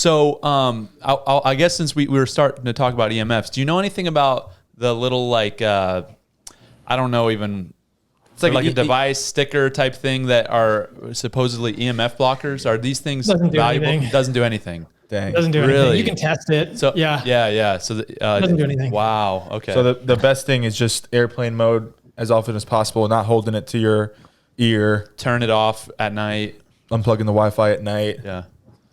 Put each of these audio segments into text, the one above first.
So I guess since we were starting to talk about EMFs, do you know anything about the little like I don't know even it's like a device sticker type thing that are supposedly EMF blockers? Are these things valuable? Anything. Doesn't do anything. Dang. Doesn't do anything. You can test it. So yeah. So it doesn't do anything. Wow. Okay. So the best thing is just airplane mode as often as possible, not holding it to your ear. Turn it off at night. Unplugging the Wi-Fi at night. Yeah.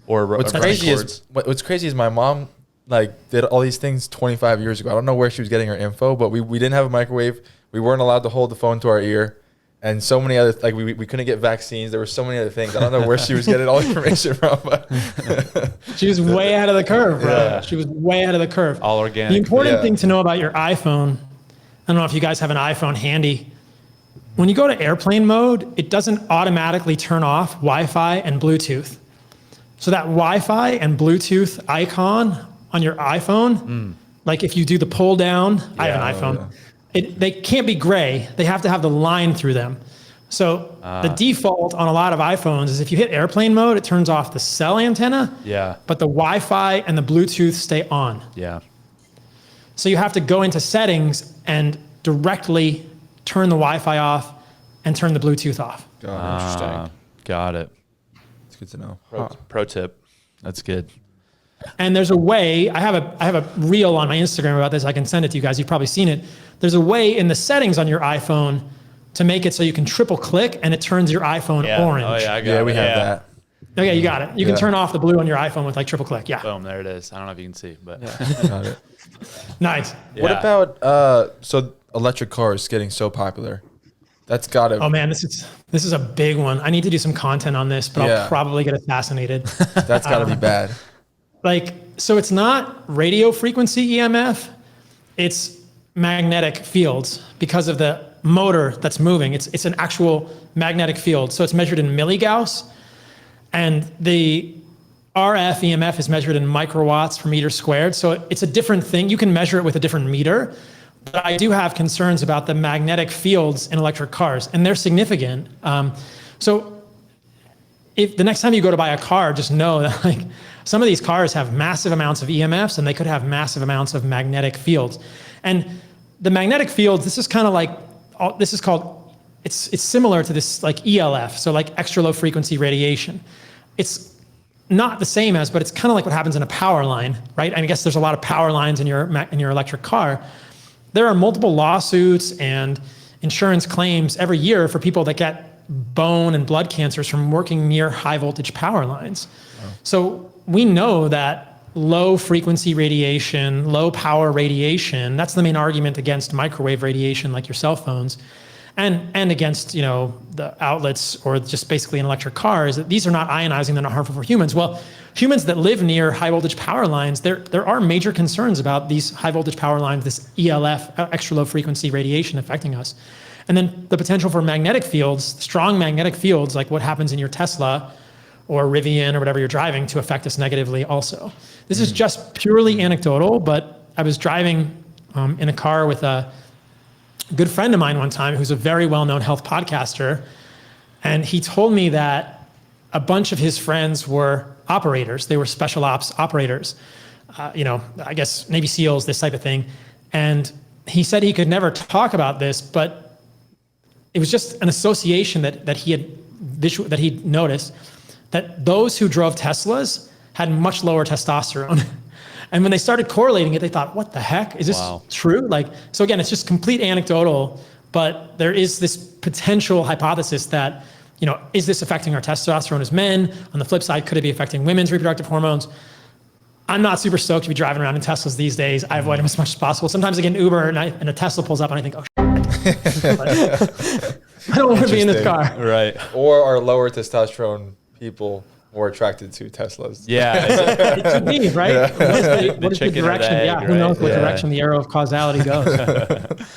What's crazy is my mom like did all these things 25 years ago. I don't know where she was getting her info, but we didn't have a microwave. We weren't allowed to hold the phone to our ear, and so many other like we couldn't get vaccines. There were so many other things. I don't know where she was getting all the information from. But she was way ahead of the curve, bro. Yeah. She was way ahead of the curve. All organic. The important thing to know about your iPhone, I don't know if you guys have an iPhone handy. When you go to airplane mode, it doesn't automatically turn off Wi-Fi and Bluetooth. So that Wi-Fi and Bluetooth icon on your iPhone, like if you do the pull down, I have an iPhone. They can't be gray. They have to have the line through them. So the default on a lot of iPhones is if you hit airplane mode, it turns off the cell antenna. Yeah. But the Wi-Fi and the Bluetooth stay on. Yeah. So you have to go into settings and directly turn the Wi-Fi off and turn the Bluetooth off. Interesting. Got it. It's good to know. Pro tip. That's good. And there's a way, I have a reel on my Instagram about this. I can send it to you guys. You've probably seen it. There's a way in the settings on your iPhone to make it so you can triple click and it turns your iPhone orange. Oh yeah, we have that. Okay, you got it. You can turn off the blue on your iPhone with like triple click. Yeah. Boom, there it is. I don't know if you can see, but Got it. Nice. Yeah. What about so electric cars getting so popular? That's got to. Oh man, this is a big one. I need to do some content on this, but I'll probably get assassinated. That's got to be bad. Like, so it's not radio frequency EMF, it's magnetic fields because of the motor that's moving. It's an actual magnetic field. So it's measured in milligauss, and the RF EMF is measured in microwatts per meter squared. So it's a different thing. You can measure it with a different meter. But I do have concerns about the magnetic fields in electric cars, and they're significant. So if the next time you go to buy a car, just know that like some of these cars have massive amounts of EMFs, and they could have massive amounts of magnetic fields. And the magnetic fields, this is kind of like, this is called, it's similar to this like ELF, so like extra low frequency radiation. It's not the same as, but it's kind of like what happens in a power line, right? I guess there's a lot of power lines in your electric car. There are multiple lawsuits and insurance claims every year for people that get bone and blood cancers from working near high voltage power lines. Wow. So we know that low frequency radiation, low power radiation, that's the main argument against microwave radiation like your cell phones, and against, you know, the outlets or just basically an electric car, is that these are not ionizing, they're not harmful for humans. Well, humans that live near high voltage power lines, there are major concerns about these high voltage power lines, this ELF, extra low frequency radiation affecting us. And then the potential for magnetic fields, strong magnetic fields, like what happens in your Tesla or Rivian or whatever you're driving, to affect us negatively also. This is just purely anecdotal, but I was driving in a car with a good friend of mine one time who's a very well-known health podcaster, and he told me that a bunch of his friends were operators. They were special ops operators, you know, I guess Navy SEALs, this type of thing. And he said he could never talk about this, but it was just an association that he noticed, that those who drove Teslas had much lower testosterone. And when they started correlating it, they thought, what the heck? Is this true? Like, so again, it's just complete anecdotal, but there is this potential hypothesis that, you know, is this affecting our testosterone as men? On the flip side, could it be affecting women's reproductive hormones? I'm not super stoked to be driving around in Teslas these days. I avoid them as much as possible. Sometimes I get an Uber and a Tesla pulls up and I think, oh, I don't want to be in this car. Right. Or are lower testosterone people more attracted to Teslas? Yeah. It could be, right? Yeah. What is the direction? Egg, who knows what direction the arrow of causality goes.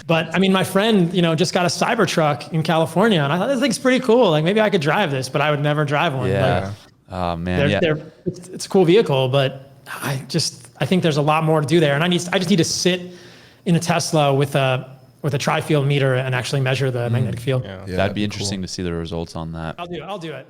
But I mean, my friend, you know, just got a Cybertruck in California, and I thought this thing's pretty cool. Like, maybe I could drive this, but I would never drive one. Yeah. Like, oh man. It's a cool vehicle, but I think there's a lot more to do there. And I just need to sit in a Tesla with a tri-field meter and actually measure the magnetic field. That'd be interesting to see the results on that. I'll do it.